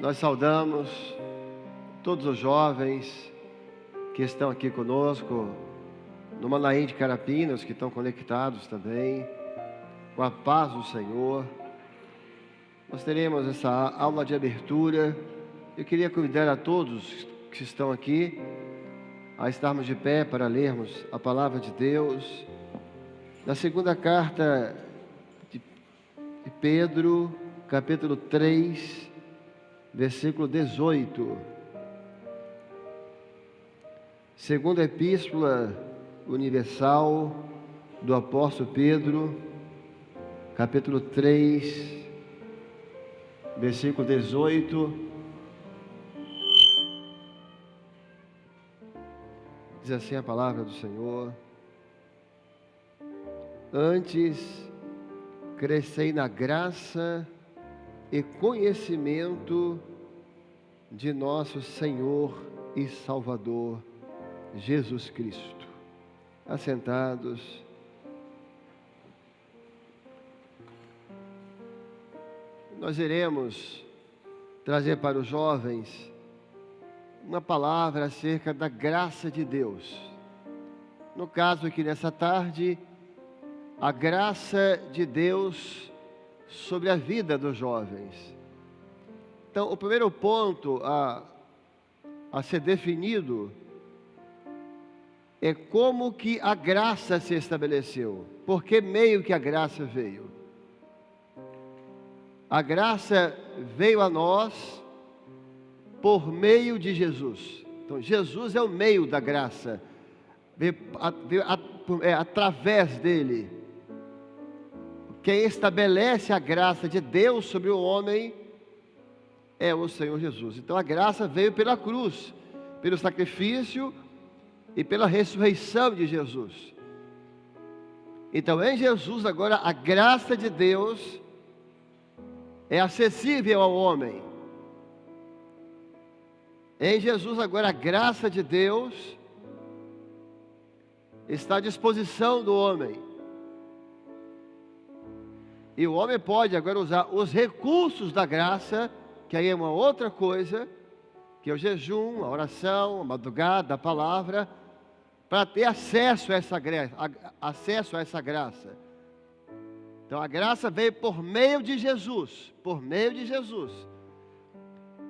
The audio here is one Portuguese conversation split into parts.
Nós saudamos todos os jovens que estão aqui conosco, no Manaim de Carapinas, que estão conectados também, com a paz do Senhor. Nós teremos essa aula de abertura. Eu queria convidar a todos que estão aqui a estarmos de pé para lermos a palavra de Deus. Na segunda carta de Pedro, capítulo 3, versículo 18. Segunda epístola universal do apóstolo Pedro, capítulo 3, versículo 18. Diz assim a palavra do Senhor: antes crescei na graça e conhecimento de nosso Senhor e Salvador Jesus Cristo. Assentados. Nós iremos trazer para os jovens uma palavra acerca da graça de Deus. No caso aqui nessa tarde, a graça de Deus sobre a vida dos jovens. Então, o primeiro ponto a ser definido é como que a graça se estabeleceu. Por que meio que a graça veio? A graça veio a nós por meio de Jesus. Então, Jesus é o meio da graça. Veio através dele. Quem estabelece a graça de Deus sobre o homem é o Senhor Jesus. Então a graça veio pela cruz, pelo sacrifício e pela ressurreição de Jesus. Então em Jesus agora a graça de Deus é acessível ao homem. Em Jesus agora a graça de Deus está à disposição do homem. E o homem pode agora usar os recursos da graça, que aí é uma outra coisa, que é o jejum, a oração, a madrugada, a palavra, para ter acesso a essa graça. Então a graça veio por meio de Jesus,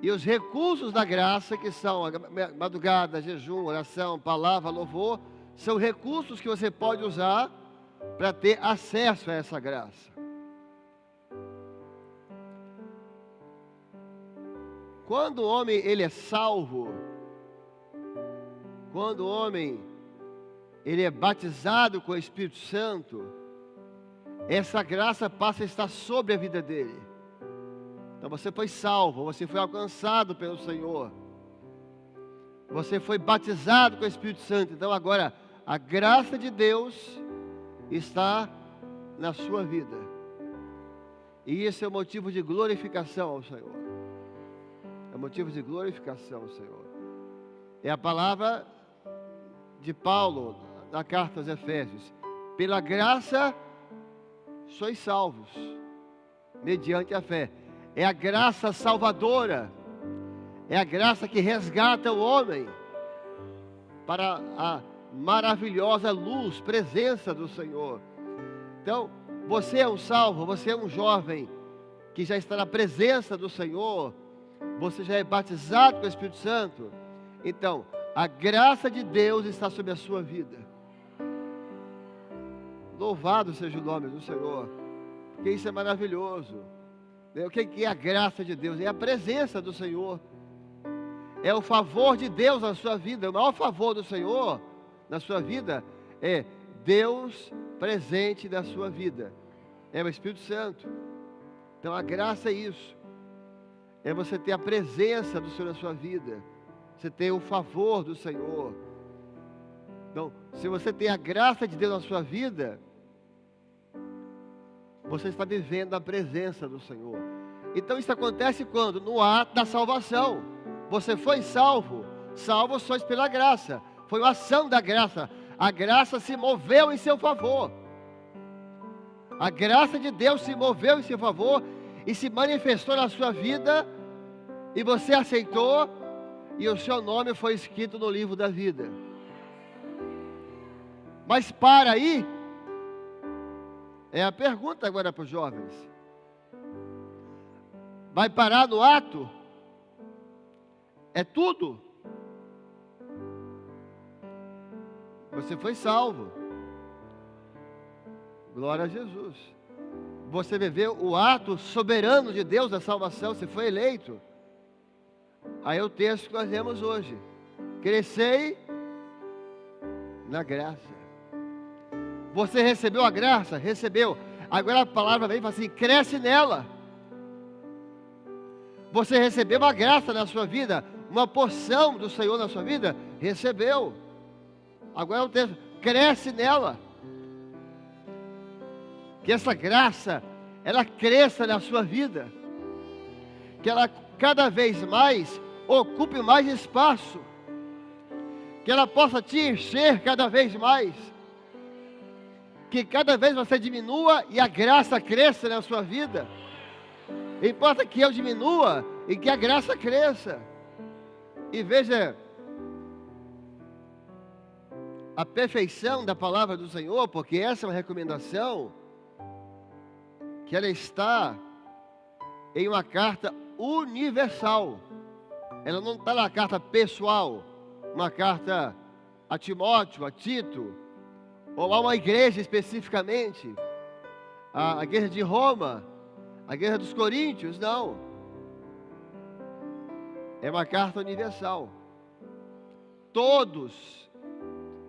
E os recursos da graça, que são a madrugada, jejum, oração, palavra, louvor, são recursos que você pode usar para ter acesso a essa graça. Quando o homem ele é salvo, quando o homem ele é batizado com o Espírito Santo, essa graça passa a estar sobre a vida dele. Então você foi salvo, você foi alcançado pelo Senhor, você foi batizado com o Espírito Santo. Então agora a graça de Deus está na sua vida, e isso é motivo de glorificação ao Senhor. É motivo de glorificação ao Senhor. É a palavra de Paulo na carta aos Efésios: pela graça sois salvos, mediante a fé. É a graça salvadora, é a graça que resgata o homem para a maravilhosa luz, presença do Senhor. Então, você é um salvo, você é um jovem que já está na presença do Senhor, você já é batizado com o Espírito Santo. Então, a graça de Deus está sobre a sua vida. Louvado seja o nome do Senhor, porque isso é maravilhoso. O que é a graça de Deus? É a presença do Senhor, é o favor de Deus na sua vida. O maior favor do Senhor na sua vida é Deus presente na sua vida, é o Espírito Santo. Então a graça é isso, é você ter a presença do Senhor na sua vida, você ter o favor do Senhor. Então, se você tem a graça de Deus na sua vida, você está vivendo a presença do Senhor. Então isso acontece quando? No ato da salvação. Você foi salvo, salvo sois pela graça. Foi uma ação da graça. A graça se moveu em seu favor. A graça de Deus se moveu em seu favor e se manifestou na sua vida E você aceitou, e o seu nome foi escrito no livro da vida. Mas para aí, é a pergunta agora para os jovens. Vai parar no ato? É tudo? Você foi salvo. Glória a Jesus. Você viveu o ato soberano de Deus da salvação. Você foi eleito. Aí é o texto que nós lemos hoje. Crescei na graça. Você recebeu a graça? Recebeu. Agora a palavra vem e fala assim: cresce nela. Você recebeu uma graça na sua vida, uma porção do Senhor na sua vida? Recebeu. Agora é o texto: cresce nela. Que essa graça, ela cresça na sua vida. Que ela cada vez mais ocupe mais espaço. Que ela possa te encher cada vez mais. Que cada vez você diminua e a graça cresça na sua vida. Importa que eu diminua e que a graça cresça. E veja a perfeição da palavra do Senhor, porque essa é uma recomendação que ela está em uma carta universal. Ela não está na carta pessoal, uma carta a Timóteo, a Tito, ou a uma igreja especificamente, a igreja de Roma, a igreja dos Coríntios, não. É uma carta universal. Todos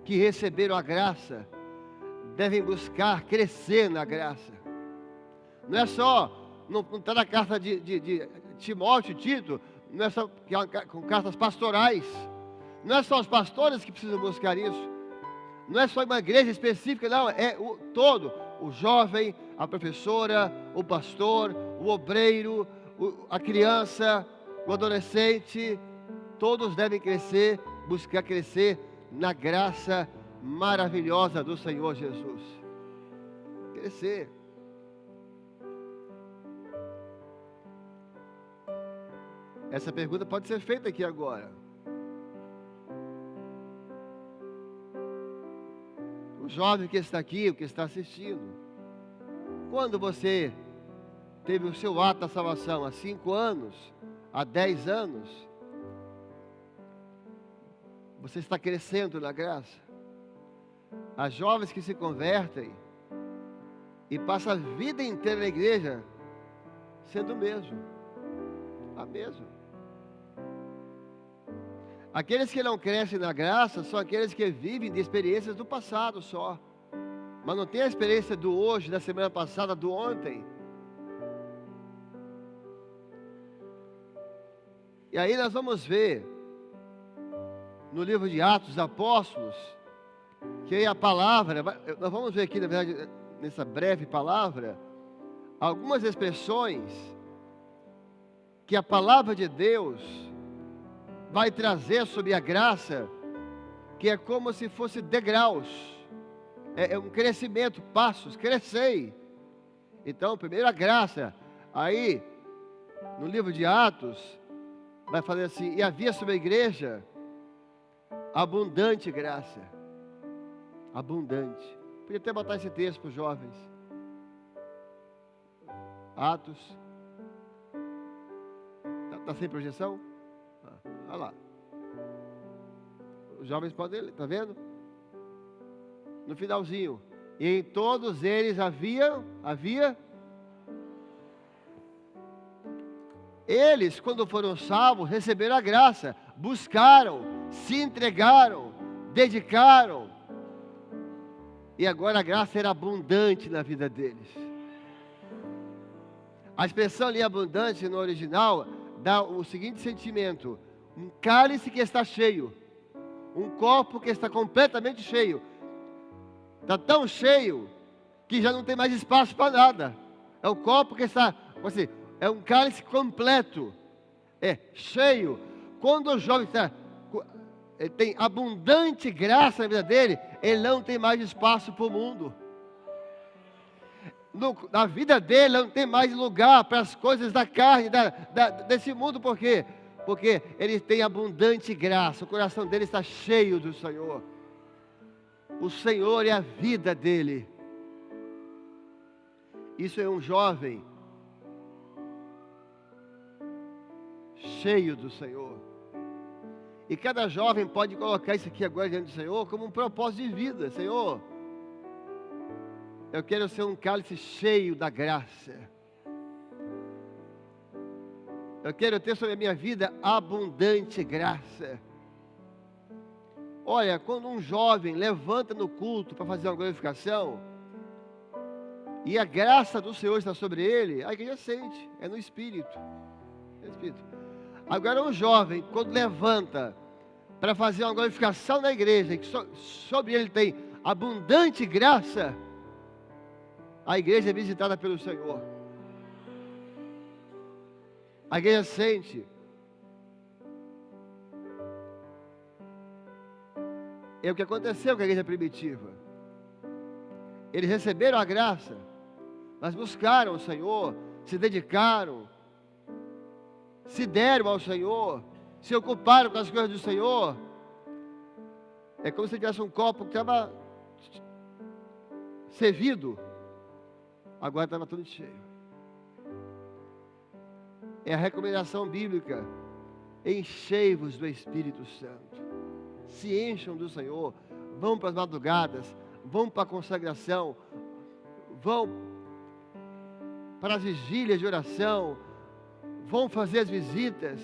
que receberam a graça devem buscar crescer na graça. Não é só, não está na carta de Timóteo e Tito, não é só com cartas pastorais. Não é só os pastores que precisam buscar isso. Não é só uma igreja específica, não, é o todo. O jovem, a professora, o pastor, o obreiro, a criança, o adolescente, todos devem crescer, buscar crescer na graça maravilhosa do Senhor Jesus. Crescer. Essa pergunta pode ser feita aqui agora. O jovem que está aqui, o que está assistindo. Quando você teve o seu ato da salvação? Há 5 anos? Há 10 anos? Você está crescendo na graça? As jovens que se convertem e passam a vida inteira na igreja sendo o mesmo. A mesma. Aqueles que não crescem na graça são aqueles que vivem de experiências do passado só. Mas não tem a experiência do hoje, da semana passada, do ontem. E aí nós vamos ver, no livro de Atos dos Apóstolos, que aí a palavra, nós vamos ver aqui, na verdade, nessa breve palavra, algumas expressões que a palavra de Deus vai trazer sobre a graça, que é como se fosse degraus, é um crescimento, passos, crescei. Então, primeiro a graça, aí, no livro de Atos, vai falar assim: e havia sobre a igreja abundante graça, abundante. Podia até botar esse texto para os jovens. Atos, está sem projeção? Olha lá. Os jovens podem ler, está vendo? No finalzinho. E em todos eles havia. Eles, quando foram salvos, receberam a graça, buscaram, se entregaram, dedicaram. E agora a graça era abundante na vida deles. A expressão ali abundante no original dá o seguinte sentimento: um cálice que está cheio, um copo que está completamente cheio. Está tão cheio que já não tem mais espaço para nada. É o copo que está, assim, é um cálice completo, é cheio. Quando o jovem ele tem abundante graça na vida dele, ele não tem mais espaço para o mundo. Na vida dele não tem mais lugar para as coisas da carne, desse mundo. Por quê? Porque ele tem abundante graça, o coração dele está cheio do Senhor. O Senhor é a vida dele. Isso é um jovem cheio do Senhor. E cada jovem pode colocar isso aqui agora diante do Senhor como um propósito de vida. Senhor, eu quero ser um cálice cheio da graça. Eu quero ter sobre a minha vida abundante graça. Olha, quando um jovem levanta no culto para fazer uma glorificação, e a graça do Senhor está sobre ele, a igreja sente, é no Espírito. É no Espírito. Agora um jovem, quando levanta para fazer uma glorificação na igreja, que sobre ele tem abundante graça, a igreja é visitada pelo Senhor. A igreja sente. É o que aconteceu com a igreja primitiva. Eles receberam a graça, mas buscaram o Senhor, se dedicaram, se deram ao Senhor, se ocuparam com as coisas do Senhor. É como se tivesse um copo que estava servido, agora estava tudo cheio. É a recomendação bíblica: enchei-vos do Espírito Santo. Se encham do Senhor, vão para as madrugadas, vão para a consagração, vão para as vigílias de oração, vão fazer as visitas,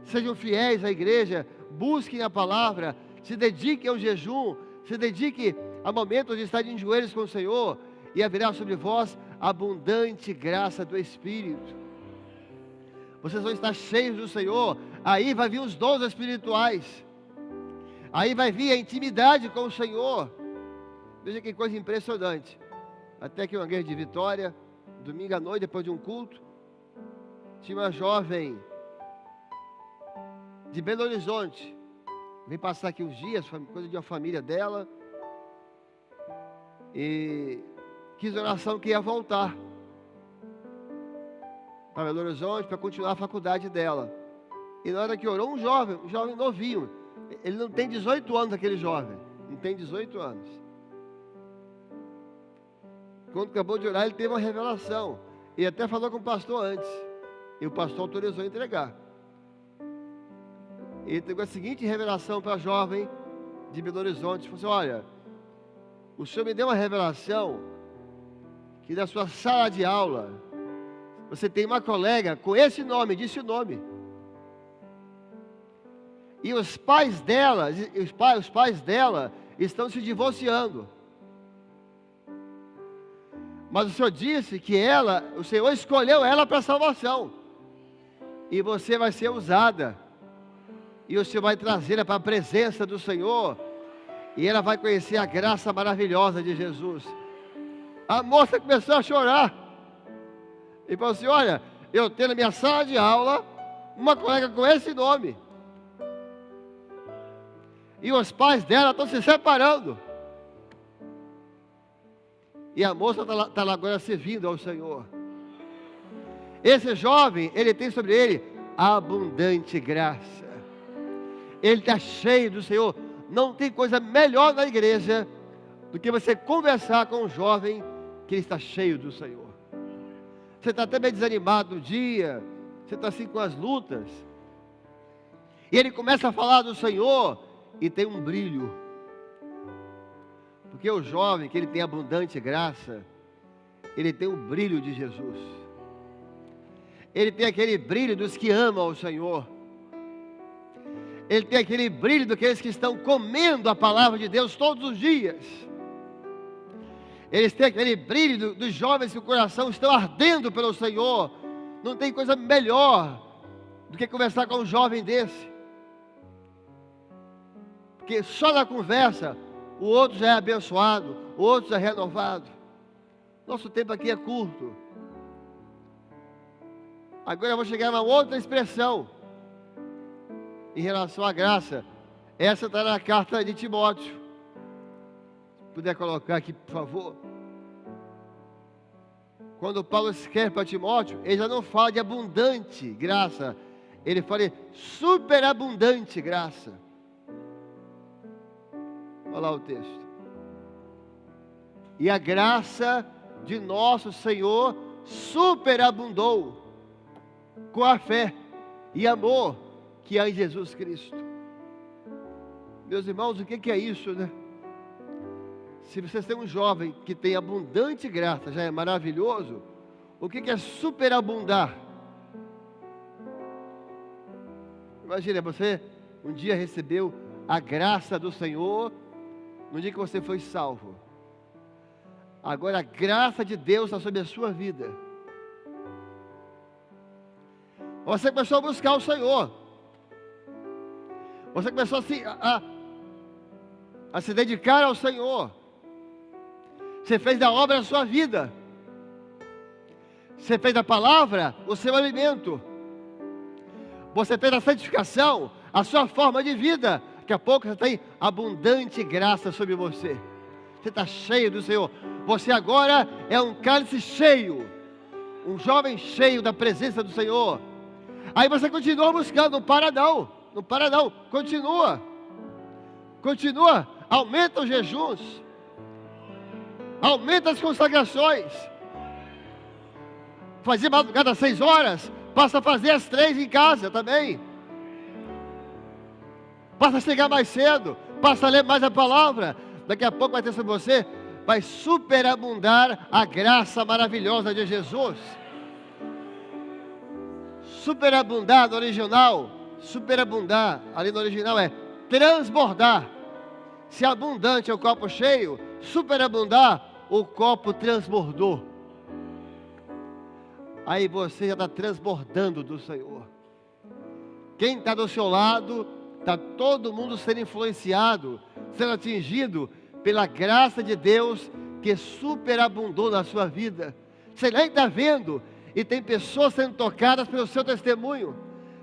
sejam fiéis à igreja, busquem a palavra, se dediquem ao jejum, se dediquem a momentos de estar de joelhos com o Senhor, e haverá sobre vós abundante graça do Espírito. Vocês vão estar cheios do Senhor, aí vai vir os dons espirituais, aí vai vir a intimidade com o Senhor. Veja que coisa impressionante. Até que uma igreja de Vitória, domingo à noite, depois de um culto, tinha uma jovem de Belo Horizonte, vem passar aqui uns dias, coisa de uma família dela, e quis oração que ia voltar para Belo Horizonte para continuar a faculdade dela. E na hora que orou, um jovem novinho, ele não tem 18 anos, aquele jovem, não tem 18 anos. Quando acabou de orar, ele teve uma revelação, e até falou com o pastor antes, e o pastor autorizou a entregar. Ele entregou a seguinte revelação para a jovem de Belo Horizonte: falou assim: olha, o Senhor me deu uma revelação que na sua sala de aula você tem uma colega com esse nome, disse o nome, e os pais dela estão se divorciando, mas o Senhor disse que o Senhor escolheu ela para a salvação, e você vai ser usada, e o Senhor vai trazê-la para a presença do Senhor, e ela vai conhecer a graça maravilhosa de Jesus. A moça começou a chorar, e falou assim: olha, eu tenho na minha sala de aula uma colega com esse nome, e os pais dela estão se separando, e a moça está lá agora servindo ao Senhor. Esse jovem, ele tem sobre ele abundante graça, ele está cheio do Senhor. Não tem coisa melhor na igreja do que você conversar com um jovem que ele está cheio do Senhor. Você está até meio desanimado no dia, você está assim com as lutas, e ele começa a falar do Senhor, e tem um brilho, porque o jovem, que ele tem abundante graça, ele tem o brilho de Jesus, ele tem aquele brilho dos que amam o Senhor, ele tem aquele brilho daqueles que estão comendo a palavra de Deus todos os dias, eles têm aquele brilho dos jovens que o coração estão ardendo pelo Senhor. Não tem coisa melhor do que conversar com um jovem desse, porque só na conversa o outro já é abençoado, o outro já é renovado. Nosso tempo aqui é curto. Agora eu vou chegar a uma outra expressão em relação à graça. Essa está na carta de Timóteo. Se puder colocar aqui, por favor. quando Paulo escreve para Timóteo, ele já não fala de abundante graça, ele fala de superabundante graça. Olha lá o texto. E a graça de nosso Senhor superabundou com a fé e amor que há em Jesus Cristo. Meus irmãos, o que é isso, né? Se vocês têm um jovem que tem abundante graça, já é maravilhoso. O que é superabundar? Imagina, você um dia recebeu a graça do Senhor, no dia que você foi salvo. Agora a graça de Deus está sobre a sua vida. Você começou a buscar o Senhor. Você começou a se dedicar ao Senhor. Você fez da obra a sua vida. Você fez da palavra o seu alimento. Você fez da santificação a sua forma de vida. Daqui a pouco você tem abundante graça sobre você. Você está cheio do Senhor. Você agora é um cálice cheio. Um jovem cheio da presença do Senhor. Aí você continua buscando, não para não. Não para não. Continua. Continua. Aumenta os jejuns. Aumenta as consagrações. Fazia madrugada às 6 horas. Passa a fazer às 3 em casa também. Passa a chegar mais cedo. Passa a ler mais a palavra. Daqui a pouco vai ter sobre você. Vai superabundar a graça maravilhosa de Jesus. Superabundar no original. Superabundar ali no original é transbordar. Se abundante é o copo cheio, superabundar, o copo transbordou. Aí você já está transbordando do Senhor. Quem está do seu lado, está todo mundo sendo influenciado, sendo atingido pela graça de Deus que superabundou na sua vida. Você nem está vendo, e tem pessoas sendo tocadas pelo seu testemunho.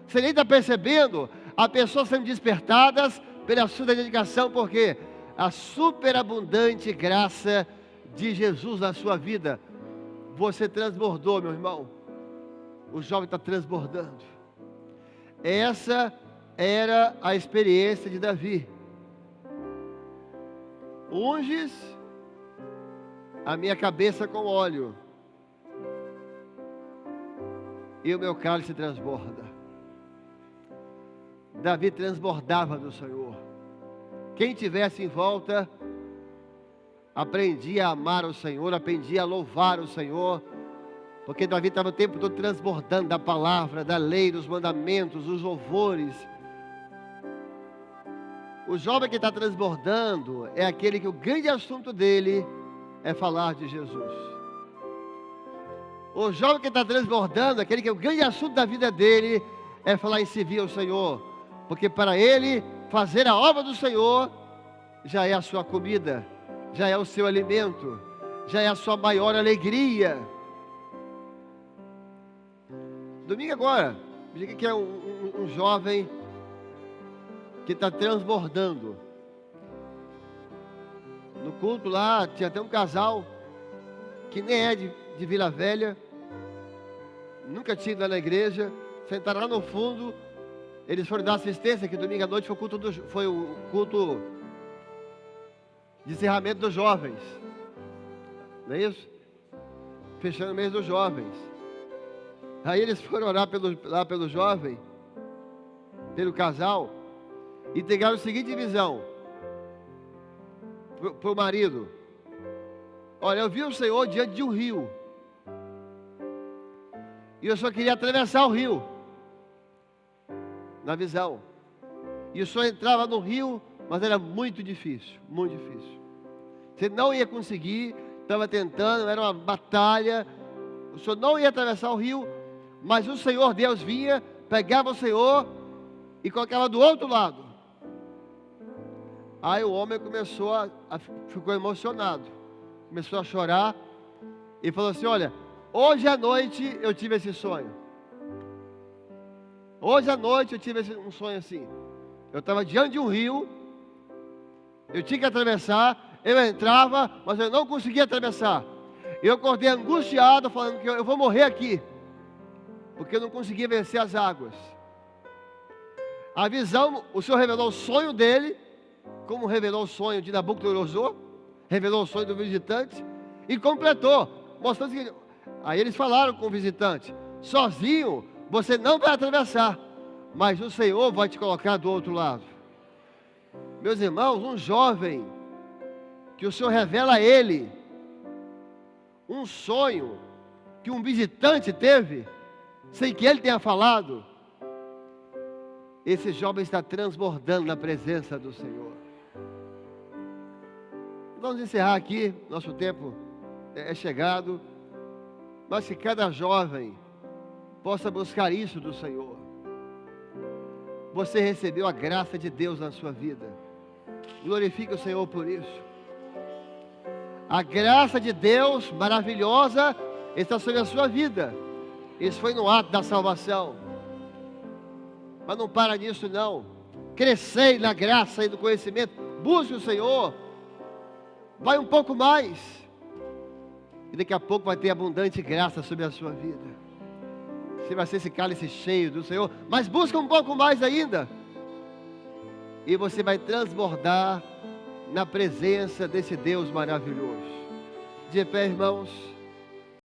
Você nem está percebendo, há pessoas sendo despertadas pela sua dedicação, porque a superabundante graça de Jesus na sua vida, você transbordou, meu irmão. O jovem está transbordando. Essa era a experiência de Davi. Unges a minha cabeça com óleo, e o meu cálice transborda. Davi transbordava do Senhor. Quem tivesse em volta, aprendia a amar o Senhor, aprendia a louvar o Senhor, porque Davi estava o tempo todo transbordando da palavra, da lei, dos mandamentos, dos louvores. O jovem que está transbordando é aquele que o grande assunto dele é falar de Jesus. O jovem que está transbordando é aquele que o grande assunto da vida dele é falar em servir ao Senhor. Porque para ele, fazer a obra do Senhor já é a sua comida, já é o seu alimento, já é a sua maior alegria. Domingo agora, me diga que é um jovem que está transbordando. No culto lá, tinha até um casal que nem é de Vila Velha, nunca tinha ido lá na igreja, sentaram lá no fundo. Eles foram dar assistência, que domingo à noite foi o culto de encerramento dos jovens. Não é isso? Fechando o mês dos jovens. Aí eles foram orar lá pelo jovem, pelo casal, e entregaram a seguinte visão para o marido: olha, eu vi o Senhor diante de um rio, e eu só queria atravessar o rio, na visão. E o Senhor entrava no rio, mas era muito difícil, muito difícil. Você não ia conseguir, estava tentando, era uma batalha. O Senhor não ia atravessar o rio, mas o Senhor Deus vinha, pegava o Senhor e colocava do outro lado. Aí o homem ficou emocionado, começou a chorar e falou assim: olha, hoje à noite eu tive esse sonho. Hoje à noite eu tive um sonho assim. Eu estava diante de um rio, eu tinha que atravessar, eu entrava, mas eu não conseguia atravessar. Eu acordei angustiado, falando que eu vou morrer aqui, porque eu não conseguia vencer as águas. A visão, o Senhor revelou o sonho dele, como revelou o sonho de Nabucodonosor, revelou o sonho do visitante, e completou, mostrando que... Aí eles falaram com o visitante: sozinho você não vai atravessar, mas o Senhor vai te colocar do outro lado. Meus irmãos, um jovem, que o Senhor revela a ele um sonho que um visitante teve, sem que ele tenha falado, esse jovem está transbordando na presença do Senhor. Vamos encerrar aqui, nosso tempo é chegado, mas que cada jovem possa buscar isso do Senhor. Você recebeu a graça de Deus na sua vida, glorifique o Senhor por isso. A graça de Deus maravilhosa está sobre a sua vida. Isso foi no ato da salvação. Mas não para nisso não. Crescei na graça e no conhecimento. Busque o Senhor. Vai um pouco mais. E daqui a pouco vai ter abundante graça sobre a sua vida. Você vai ser esse cálice cheio do Senhor. Mas busca um pouco mais ainda. E você vai transbordar na presença desse Deus maravilhoso. De pé, irmãos.